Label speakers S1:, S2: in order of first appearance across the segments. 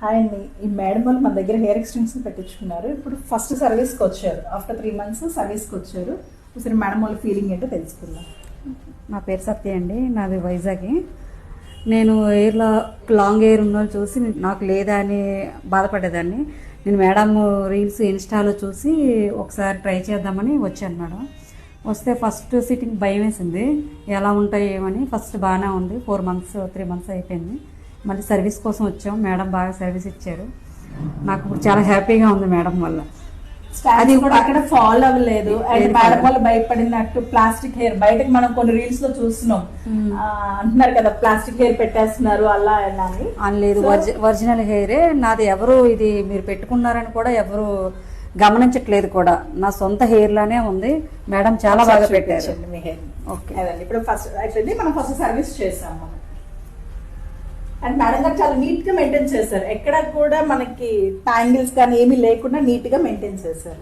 S1: Hi అండి. ఈ madam వాళ్ళు మన దగ్గర హెయిర్ ఎక్స్టెన్షన్ పెట్టించుకున్నారు. ఇప్పుడు ఫస్ట్ సర్వీస్కి వచ్చారు. ఆఫ్టర్ 3 months సర్వీస్కి వచ్చారు. ఒకసారి మేడం వాళ్ళ ఫీలింగ్ ఏంటో తెలుసుకుందాం.
S2: నా పేరు సత్య అండి, నాది వైజాగ్. నేను హెయిర్లో లాంగ్ హెయిర్ ఉన్న చూసి నాకు లేదా అని బాధపడేదాన్ని. నేను మేడం రీల్స్ ఇన్స్టాలో చూసి ఒకసారి ట్రై చేద్దామని వచ్చాను మేడం. వస్తే ఫస్ట్ సిట్టింగ్ భయం వేసింది, ఎలా ఉంటాయి ఏమని. ఫస్ట్ బాగానే ఉంది, 4 months 3 months అయిపోయింది. మళ్ళీ సర్వీస్ కోసం వచ్చాం, మేడం బాగా సర్వీస్ ఇచ్చారు. నాకు ఇప్పుడు చాలా హ్యాపీగా ఉంది మేడం వల్ల.
S1: అది కూడా అక్కడ ఫాలో అవ్వలేదు. అండ్ మేడం వాళ్ళు భయపడినట్టు ప్లాస్టిక్ హెయిర్ బయటకు మనం కొన్ని రీల్స్ లో చూస్తున్నాం, అంటున్నారు కదా ప్లాస్టిక్ హెయిర్ పెట్టేస్తున్నారు అలా అని.
S2: లేదు, ఒరిజినల్ హెయిరే నాది. ఎవరు ఇది మీరు పెట్టుకున్నారని కూడా ఎవరు గమనించట్లేదు కూడా. నా సొంత హెయిర్ లానే ఉంది. మేడం చాలా బాగా పెట్టారు
S1: మీ హెయిర్.
S2: ఓకే,
S1: అదండి. ఇప్పుడు ఫస్ట్ అయితే మనం ఫస్ట్ సర్వీస్ చేసాం మనం. అండ్ మేడం గారు చాలా నీట్ గా మెయింటైన్ చేశారు. ఎక్కడ కూడా మనకి ట్యాంగిల్స్ కానీ ఏమీ లేకుండా నీట్ గా మెయింటైన్ చేశారు.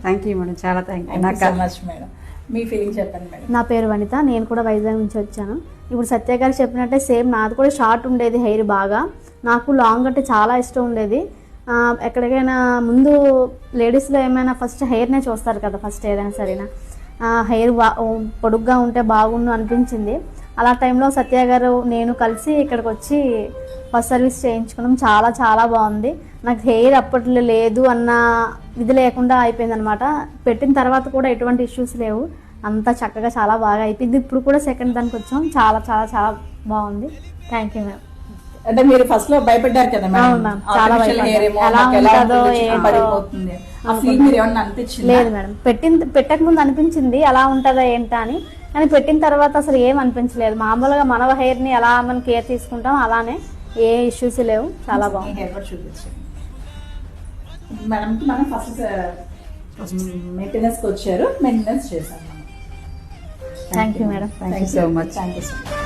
S2: థ్యాంక్ యూ మేడం, చాలా thank you
S1: so much madam. Me feeling చెప్పండి మేడం.
S3: నా పేరు వనిత, నేను కూడా వైజాగ్ నుంచి వచ్చాను. ఇప్పుడు సత్య గారు చెప్పినట్టే సేమ్ నాది కూడా షార్ట్ ఉండేది హెయిర్ బాగా. నాకు లాంగ్ అంటే చాలా ఇష్టం ఉండేది. ఎక్కడికైనా ముందు లేడీస్లో ఏమైనా ఫస్ట్ హెయిర్నే చూస్తారు కదా, ఫస్ట్ ఏదైనా సరేనా హెయిర్ పొడుగ్గా ఉంటే బాగుండు అనిపించింది. అలా టైంలో సత్య గారు నేను కలిసి ఇక్కడికి వచ్చి ఫస్ట్ సర్వీస్ చేయించుకున్నాం. చాలా చాలా బాగుంది. నాకు హెయిర్ అప్పట్లో లేదు అన్న ఇది లేకుండా అయిపోయింది అనమాట. పెట్టిన తర్వాత కూడా ఎటువంటి ఇష్యూస్ లేవు, అంతా చక్కగా చాలా బాగా అయిపోయింది. ఇప్పుడు కూడా సెకండ్ దానికి వచ్చాం, చాలా చాలా చాలా బాగుంది. Thank you ma'am.
S1: అంటే మీరు ఫస్ట్ లో భయపడ్డారు కదా
S3: మ్యామ్, చాలా లేదు మేడం. పెట్టక ముందు అనిపించింది ఎలా ఉంటుందా ఏంటా అని, కానీ పెట్టిన తర్వాత అసలు ఏం అనిపించలేదు. మామూలుగా మన హెయిర్ ని ఎలా మనం కేర్ తీసుకుంటాం అలానే, ఏ ఇష్యూస్ లేవు. చాలా బాగుంది.
S1: మేడం మనం ఫస్ట్ మెయింటెనెన్స్ వచ్చారు, మెయింటెనెన్స్ చేశాం.
S3: Thank you madam.
S2: Thank you so much.
S1: Thank you so much.